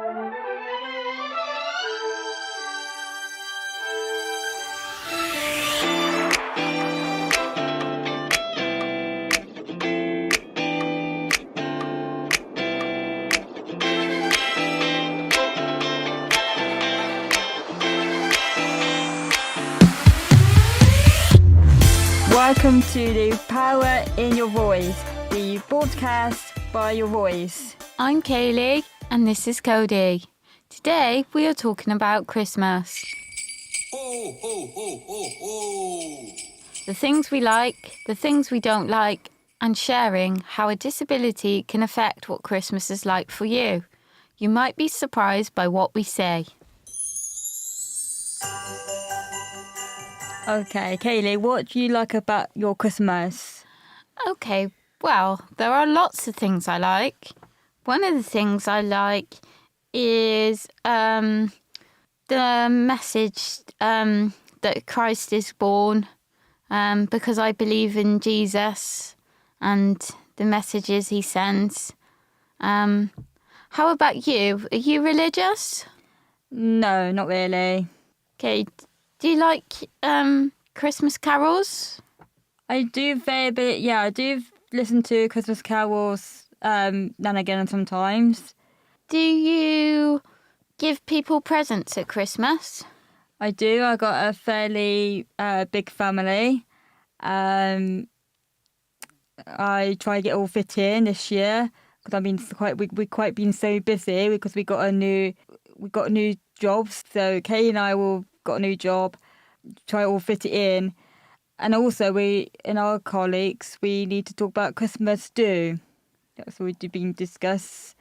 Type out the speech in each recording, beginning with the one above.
Welcome to the Power in Your Voice, the broadcast by your voice. I'm Kayleigh and this is Cody. Today we are talking about Christmas. Ho, ho, ho, ho, ho. The things we like, the things we don't like, and sharing how a disability can affect what Christmas is like for you. You might be surprised by what we say. Okay, Kayleigh, what do you like about your Christmas? Okay, well, there are lots of things I like. One of the things I like is the message that Christ is born, because I believe in Jesus and the messages he sends. How about you? Are you religious? No, not really. Okay, do you like Christmas carols? I do a fair bit, yeah, I do listen to Christmas carols now and again sometimes. Do you give people presents at Christmas? I do. I got a fairly big family. I try to get all fit in this year because I've been quite been so busy because we got new jobs. So Kay and I will got a new job, try to all fit it in, and also we in our colleagues we need to talk about Christmas do. That's what we've been discussed.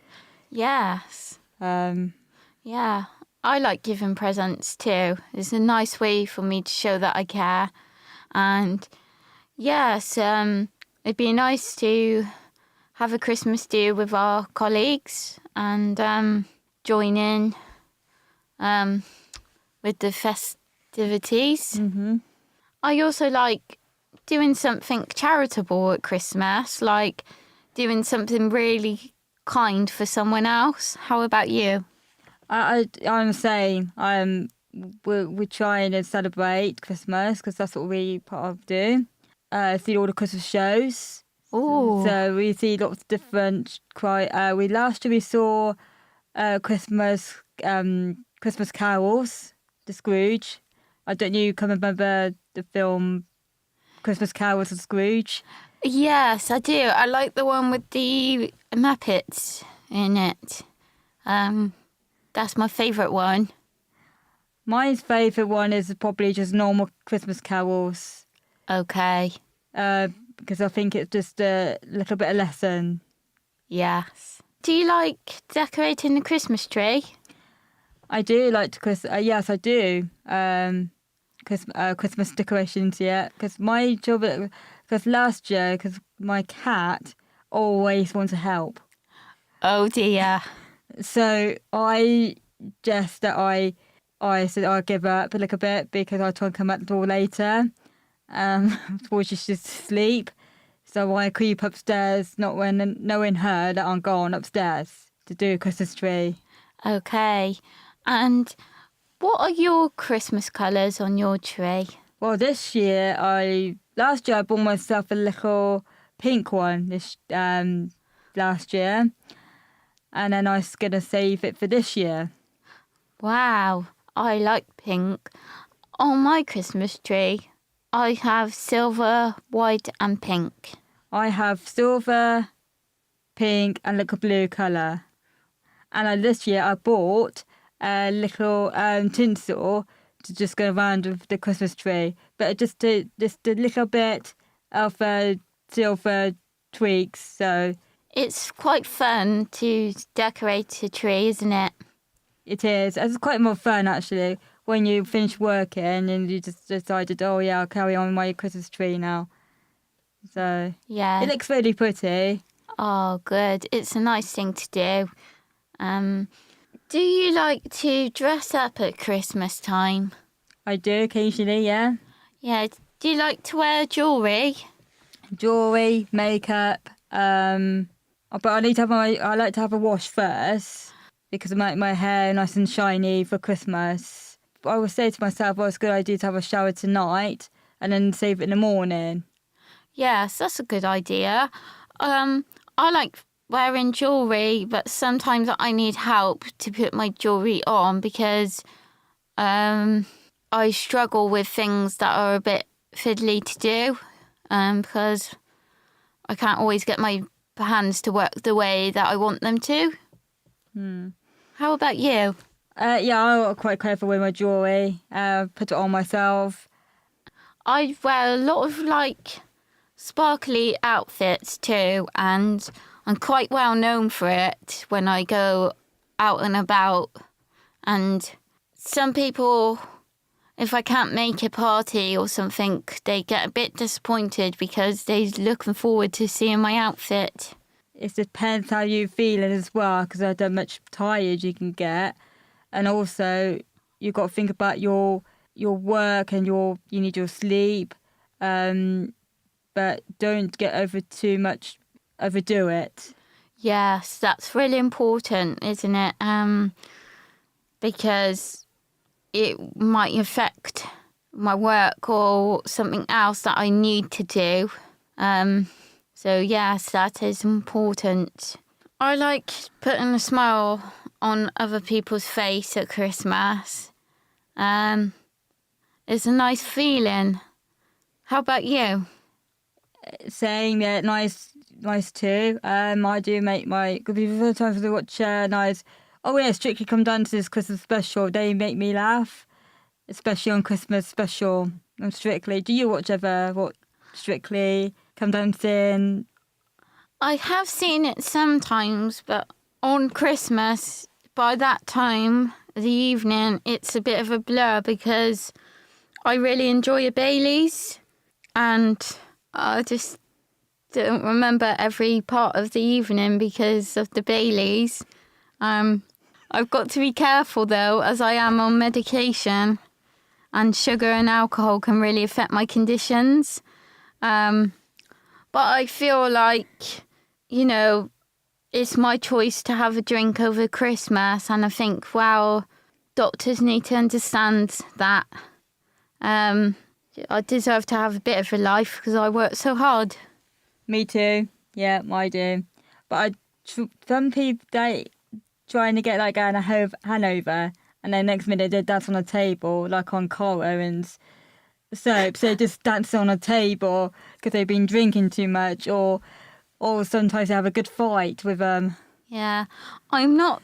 Yes. Yeah, I like giving presents too. It's a nice way for me to show that I care. And yes, it'd be nice to have a Christmas do with our colleagues and join in with the festivities. Mm-hmm. I also like doing something charitable at Christmas, like doing something really kind for someone else. How about you? I'm the same. We're trying to celebrate Christmas because that's what we part of do. See all the Christmas shows. Ooh. So we see lots of different. Last year we saw Christmas carols. The Scrooge. I don't know. You can remember the film Christmas Carols of Scrooge? Yes, I do. I like the one with the Muppets in it. That's my favourite one. My favourite one is probably just normal Christmas carols. Okay. Because I think it's just a little bit of lesson. Yes. Do you like decorating the Christmas tree? I do like to yes, I do. Christmas decorations, yeah. Because my job, because last year, because my cat always wants to help. Oh dear. So I said I'll give up a little bit because I try and come out the door later. Before she's just asleep. So I creep upstairs, not when knowing her that I'm gone upstairs to do a Christmas tree. Okay. And what are your Christmas colours on your tree? Well, last year I bought myself a little pink one last year, and then I was gonna save it for this year. Wow, I like pink. On my Christmas tree, I have silver, white and pink. I have silver, pink, and little blue colour. And this year I bought a little tinsel to just go around with the Christmas tree, but just a little bit of silver tweaks. So It's quite fun to decorate a tree, isn't it? it is. It's quite more fun actually when you finish working and you just decided, oh yeah, I'll carry on with my Christmas tree now. So Yeah. it looks really pretty. Oh, good. It's a nice thing to do. Do you like to dress up at Christmas time? I do occasionally, yeah. Yeah. Do you like to wear jewellery? Jewellery, makeup. But I like to have a wash first. because of my hair nice and shiny for Christmas. But I would say to myself, well, it's a good idea to have a shower tonight and then save it in the morning. Yes, that's a good idea. I like wearing jewellery, but sometimes I need help to put my jewellery on because I struggle with things that are a bit fiddly to do because I can't always get my hands to work the way that I want them to. How about you? Yeah, I'm quite clever with my jewellery. Put it on myself. I wear a lot of like sparkly outfits too, and I'm quite well known for it when I go out and about. And some people, if I can't make a party or something, they get a bit disappointed because they're looking forward to seeing my outfit. It depends how you're feeling as well, because I don't much tired you can get. And also, you've got to think about your work and you need your sleep. But don't get overdo it. Yes, that's really important, isn't it? Because it might affect my work or something else that I need to do. So yes, that is important. I like putting a smile on other people's face at Christmas. It's a nice feeling. How about you? Saying that nice too. I do make because sometimes I watch nice. Oh yeah, Strictly Come Dance's Christmas special. They make me laugh, especially on Christmas special on Strictly. Do you watch Strictly Come Dancing? I have seen it sometimes, but on Christmas, by that time of the evening, it's a bit of a blur because I really enjoy a Baileys and I just don't remember every part of the evening because of the Baileys. I've got to be careful though, as I am on medication and sugar and alcohol can really affect my conditions. But I feel like, it's my choice to have a drink over Christmas, and I think, well, doctors need to understand that I deserve to have a bit of a life because I work so hard. Me too. Yeah, I do. But some people they trying to get like going to Hanover, and then next minute they dance on a table like on Carl Owen's soap. So they just dance on a table because they've been drinking too much, or sometimes they have a good fight with them. Yeah, I'm not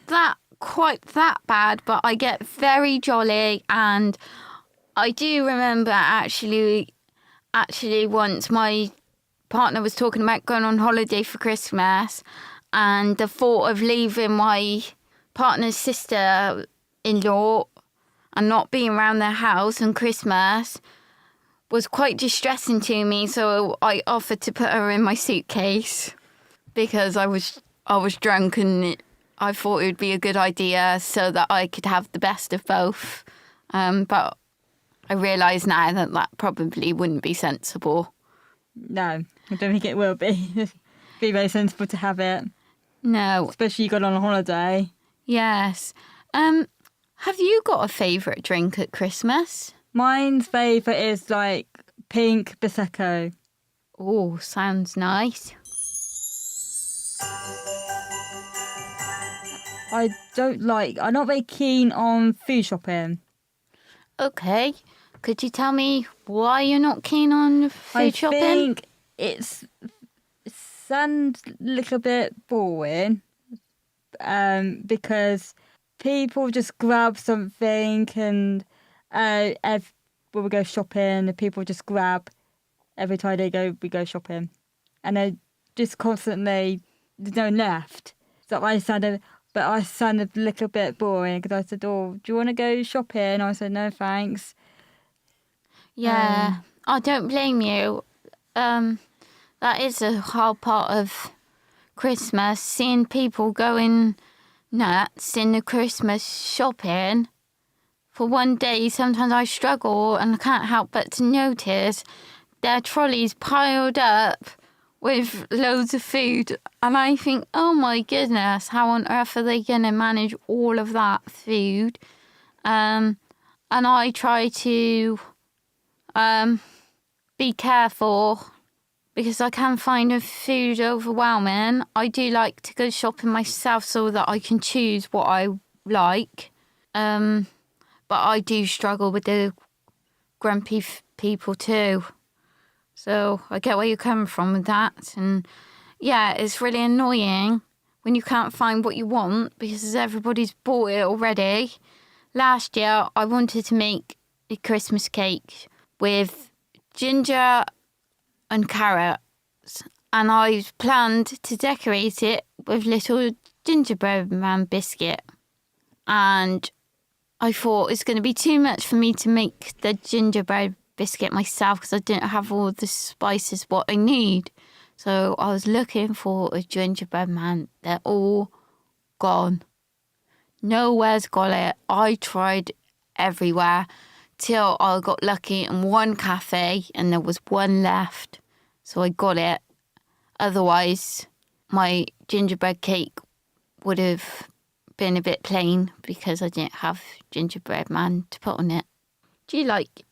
quite that bad, but I get very jolly, and I do remember actually once my partner was talking about going on holiday for Christmas, and the thought of leaving my partner's sister-in-law and not being around their house on Christmas was quite distressing to me, so I offered to put her in my suitcase because I was drunk and I thought it would be a good idea so that I could have the best of both. But I realise now that probably wouldn't be sensible. No, I don't think it will be. Be very sensible to have it. No. Especially you got on a holiday. Yes. Have you got a favourite drink at Christmas? Mine's favourite is like pink Prosecco. Oh, sounds nice. I'm not very keen on food shopping. Okay. Could you tell me why you're not keen on food shopping? I think it sounds a little bit boring because people just grab something and when we go shopping, people just grab every time we go shopping. And they just constantly, there's no left. So I sounded a little bit boring because I said, oh, do you want to go shopping? I said, no, thanks. Yeah, I don't blame you. That is a hard part of Christmas, seeing people going nuts in the Christmas shopping. For one day, sometimes I struggle and I can't help but to notice their trolleys piled up with loads of food. And I think, oh my goodness, how on earth are they going to manage all of that food? And I try to be careful because I can find the food overwhelming. I do like to go shopping myself so that I can choose what I like. But I do struggle with the grumpy people too. So I get where you're coming from with that. And yeah, it's really annoying when you can't find what you want because everybody's bought it already. Last year, I wanted to make a Christmas cake with ginger and carrots. And I planned to decorate it with little gingerbread man biscuit. And I thought it's going to be too much for me to make the gingerbread biscuit myself because I didn't have all the spices what I need. So I was looking for a gingerbread man. They're all gone. Nowhere's got it. I tried everywhere till I got lucky in one cafe and there was one left. So I got it. Otherwise, my gingerbread cake would have been a bit plain because I didn't have gingerbread man to put on it. Do you like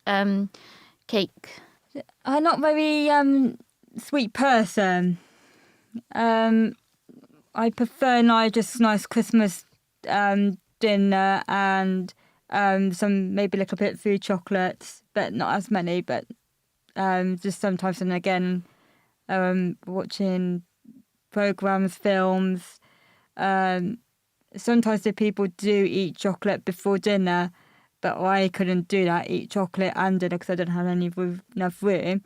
cake? I'm not very sweet person. I prefer nice Christmas dinner and some maybe a little bit of food chocolates, but not as many. But just sometimes and again, watching programs, films. Sometimes the people do eat chocolate before dinner, but I couldn't do that, eat chocolate and dinner because I don't have enough room.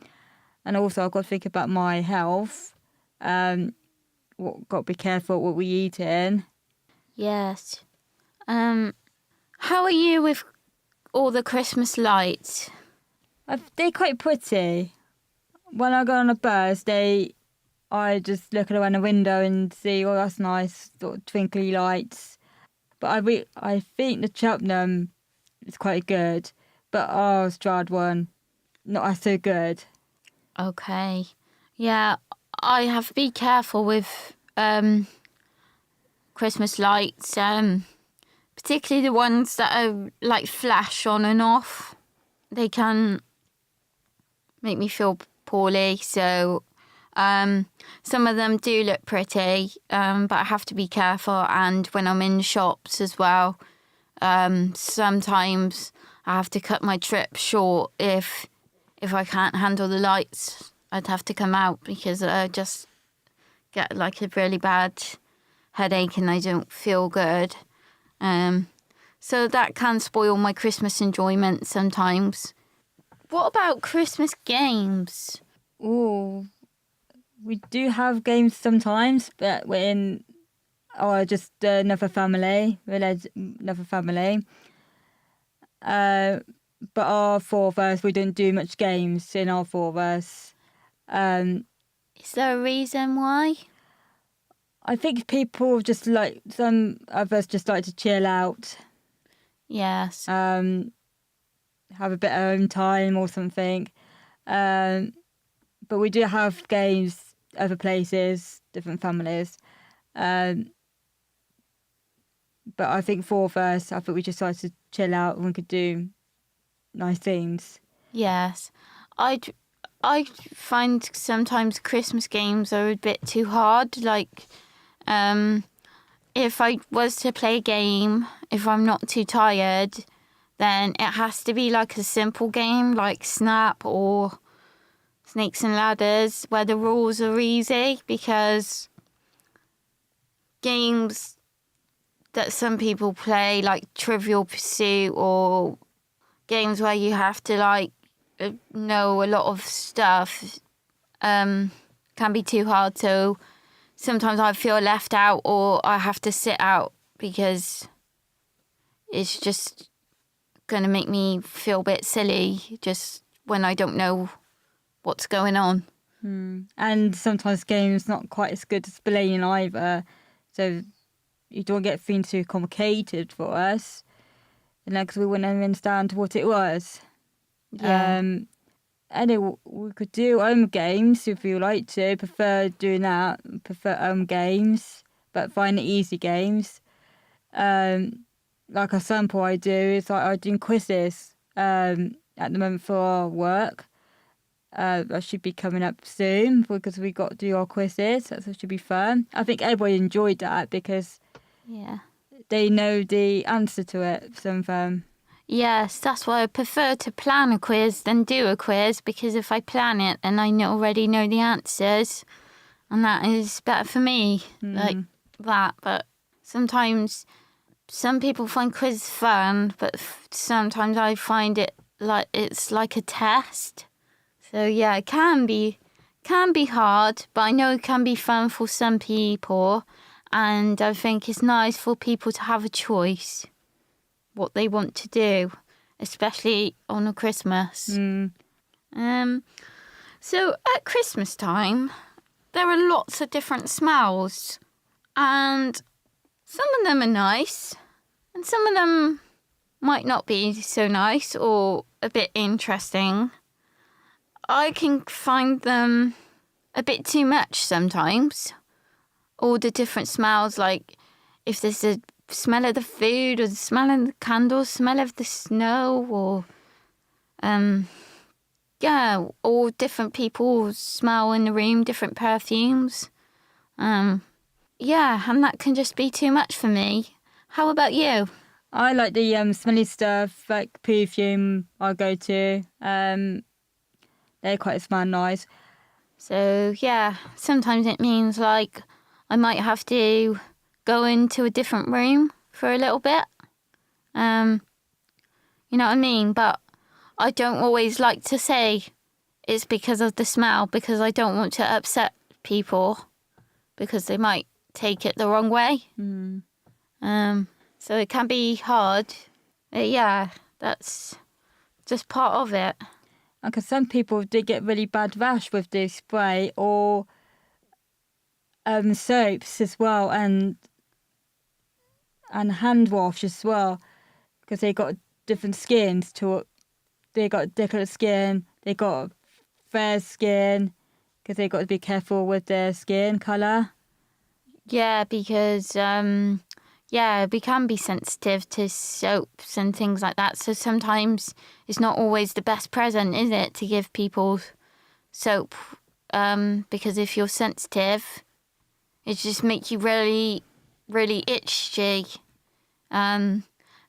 And also I've got to think about my health. Got to be careful what we eat in. Yes. How are you with all the Christmas lights? They're quite pretty. When I go on a bus, I just look around the window and see, oh, that's nice, sort of twinkly lights. But I think the Cheltenham is quite good, but our Strad one, not as so good. Okay. Yeah, I have to be careful with Christmas lights, particularly the ones that are like flash on and off. They can make me feel poorly, so some of them do look pretty, but I have to be careful. And when I'm in shops as well, sometimes I have to cut my trip short if I can't handle the lights. I'd have to come out because I just get like a really bad headache and I don't feel good. So that can spoil my Christmas enjoyment sometimes. What about Christmas games? Oh, we do have games sometimes, but we're in just another family. Another family. But our four of us, we don't do much games in our four of us. Is there a reason why? I think people just like, some of us just like to chill out. Yes. Have a bit of own time or something. But we do have games other places, different families. But I think four of us, I think we just like to chill out and we could do nice things. Yes. I find sometimes Christmas games are a bit too hard. Like, if I was to play a game, if I'm not too tired, then it has to be like a simple game like Snap or Snakes and Ladders where the rules are easy, because games that some people play like Trivial Pursuit or games where you have to like know a lot of stuff can be too hard. So sometimes I feel left out or I have to sit out because it's just going to make me feel a bit silly just when I don't know what's going on. And sometimes games not quite as good as playing either. So you don't get things too complicated for us. Because we wouldn't understand what it was. Yeah. Anyway, we could do home games if you like to. Prefer doing that. Prefer home games, but find the easy games. Like a sample I do is like I do quizzes at the moment for our work. That should be coming up soon because we got to do our quizzes. That should be fun. I think everybody enjoyed that because Yeah. they know the answer to it. Some of them. Yes, that's why I prefer to plan a quiz than do a quiz, because if I plan it, then I already know the answers, and that is better for me, like that. But sometimes some people find quiz fun, but sometimes I find it like it's like a test. So yeah, it can be hard, but I know it can be fun for some people, and I think it's nice for people to have a choice what they want to do, especially on a Christmas. So at Christmas time, there are lots of different smells, and some of them are nice, and some of them might not be so nice or a bit interesting. I can find them a bit too much sometimes. All the different smells, like if there's a smell of the food or the smell of the candles, smell of the snow, or all different people smell in the room, different perfumes. And that can just be too much for me. How about you? I like the smelly stuff, like perfume I go to. They quite smell nice. So sometimes it means like I might have to go into a different room for a little bit. You know what I mean? But I don't always like to say it's because of the smell, because I don't want to upset people because they might take it the wrong way. So it can be hard. But that's just part of it. Because some people did get really bad rash with the spray or soaps as well, and hand wash as well, because they got different skins. They got different skin. They got fair skin because they got to be careful with their skin colour. Yeah, because we can be sensitive to soaps and things like that. So sometimes it's not always the best present, is it, to give people soap? Because if you're sensitive, it just makes you really, really itchy.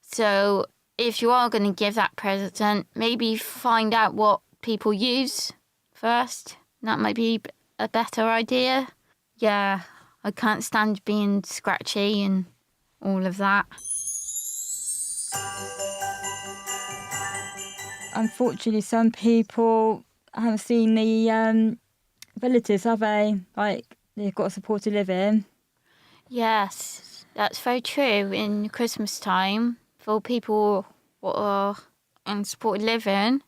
So if you are going to give that present, maybe find out what people use first. That might be a better idea. Yeah, I can't stand being scratchy and all of that. Unfortunately, some people haven't seen the relatives, have they? Like, they've got a supported living. Yes, that's very true. In Christmas time, for people who are in supported living,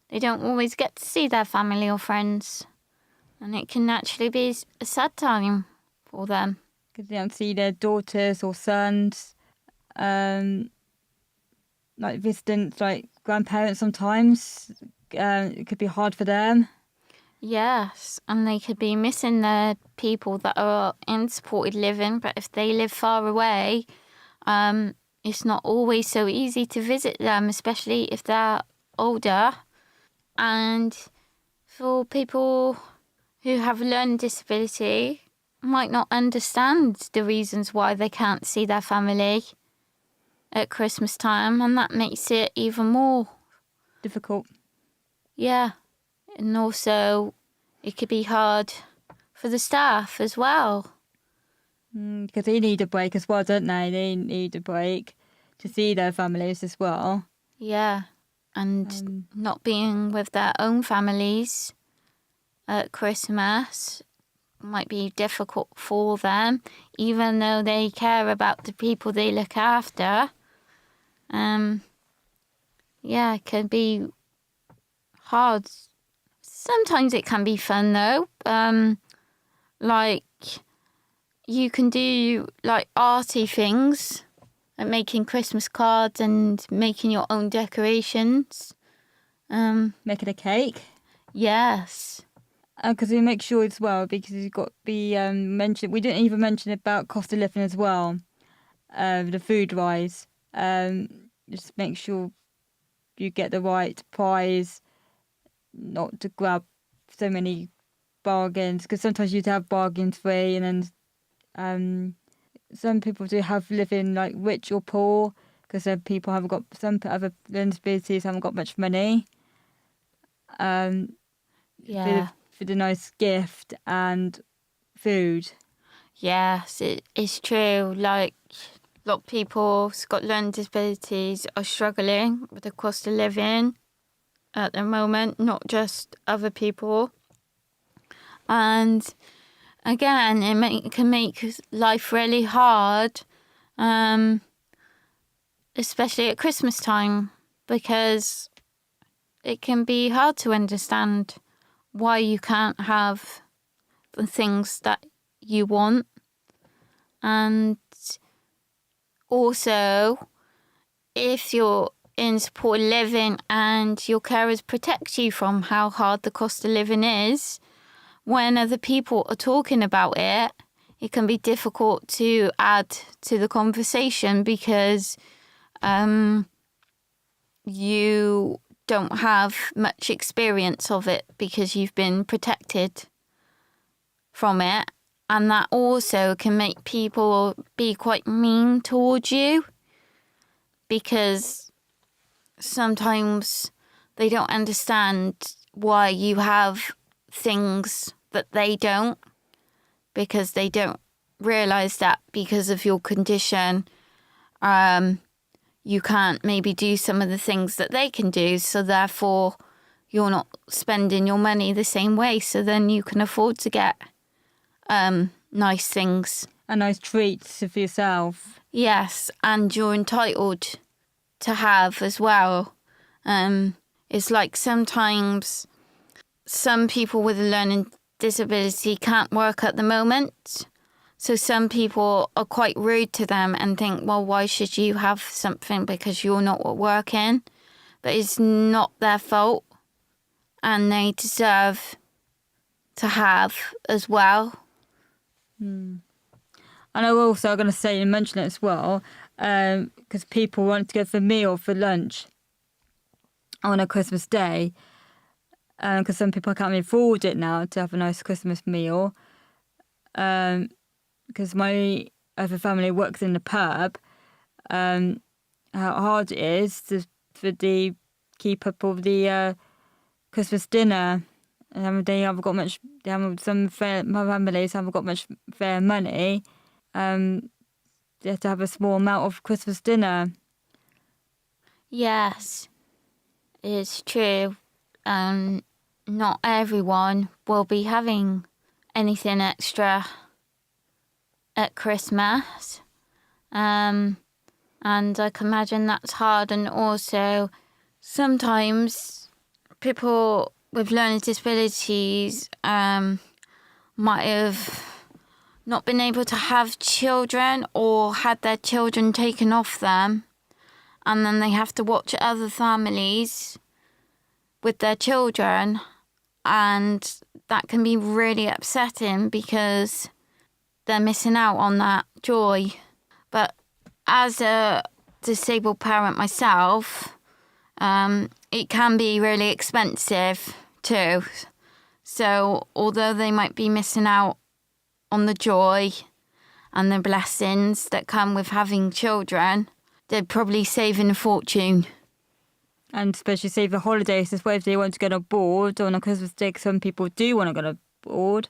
they don't always get to see their family or friends. And it can actually be a sad time for them. Because they don't see their daughters or sons. Like visiting, like grandparents sometimes. It could be hard for them. Yes, and they could be missing the people that are in supported living, but if they live far away, it's not always so easy to visit them, especially if they're older. And for people who have a learning disability, might not understand the reasons why they can't see their family at Christmas time, and that makes it even more Difficult. Yeah, and also it could be hard for the staff as well. Because they need a break as well, don't they? They need a break to see their families as well. Yeah, and not being with their own families at Christmas might be difficult for them, even though they care about the people they look after. It can be hard. Sometimes it can be fun though. Like you can do like arty things, like making Christmas cards and making your own decorations. Making a cake. Yes. Because we make sure as well, because you've got to be mentioned. We didn't even mention about cost of living as well, the food wise. Just make sure you get the right price, not to grab so many bargains. Because sometimes you have bargains free, and then some people do have living like rich or poor. Because some other learning disabilities haven't got much money. Yeah. For the nice gift and food. Yes, it's true. Like, a lot of people who've got learning disabilities are struggling with the cost of living at the moment, not just other people. And again, it can make life really hard, especially at Christmas time, because it can be hard to understand why you can't have the things that you want. And also, if you're in supported living and your carers protect you from how hard the cost of living is, when other people are talking about it, it can be difficult to add to the conversation because you don't have much experience of it because you've been protected from it. And that also can make people be quite mean towards you because sometimes they don't understand why you have things that they don't, because they don't realise that because of your condition, you can't maybe do some of the things that they can do. So therefore, you're not spending your money the same way. So then you can afford to get nice things. And nice treats for yourself. Yes, and you're entitled to have as well. It's like sometimes some people with a learning disability can't work at the moment. So some people are quite rude to them and think, well, why should you have something because you're not working? But it's not their fault. And they deserve to have as well. And I'm also going to say and mention it as well, because people want to go for a meal for lunch on a Christmas day. Because some people can't even afford it now to have a nice Christmas meal. Because my other family works in the pub, how hard it is for the keep up all the Christmas dinner. And they haven't got much. My families haven't got much fair money. They have to have a small amount of Christmas dinner. Yes, it's true. Not everyone will be having anything extra at Christmas. And I can imagine that's hard. And also, sometimes people with learning disabilities might have not been able to have children or had their children taken off them. And then they have to watch other families with their children. And that can be really upsetting because they're missing out on that joy. But as a disabled parent myself, it can be really expensive too. So although they might be missing out on the joy and the blessings that come with having children, they're probably saving a fortune. And especially say for holidays as well, if they want to go abroad on a Christmas day, 'cause some people do want to go abroad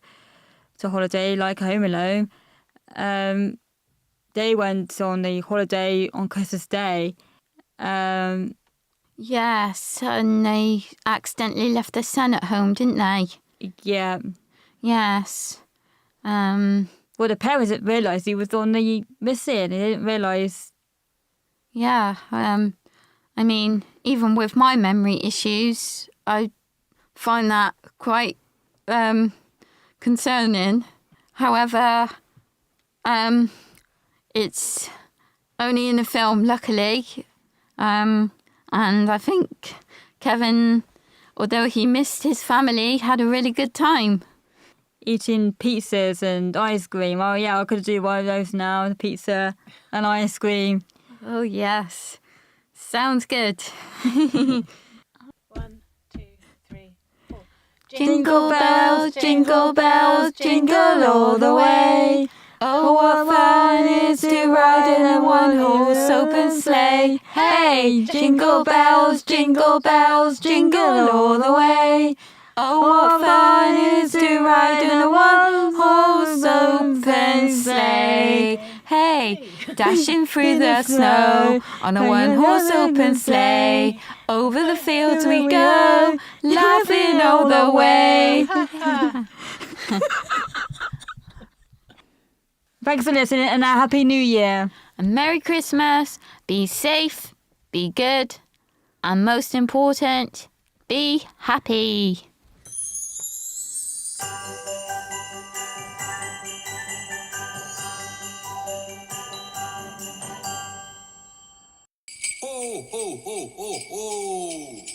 to holiday, like Home Alone. They went on the holiday on Christmas Day. Yes, and they accidentally left their son at home, didn't they? Yeah. Yes. Well, the parents didn't realise he was on the missing. They didn't realise. Yeah. I mean, even with my memory issues, I find that quite concerning. However, it's only in a film, luckily. And I think Kevin although he missed his family, had a really good time. Eating pizzas and ice cream. Oh yeah, I could do one of those now. Pizza and ice cream. Oh, yes. Sounds good. 1, 2, 3, 4. Jingle bells, jingle bells, jingle all the way. Oh, what fun it is to ride in a one-horse open sleigh. Hey, jingle bells, jingle all the way. Oh, what fun it is to ride in a one-horse open sleigh. Hey, dashing through the snow on a one-horse open sleigh. Over the fields we go, laughing all the way. Thanks for listening and a Happy New Year. And Merry Christmas. Be safe, be good, and most important, be happy. Ho, ho, ho, ho, ho!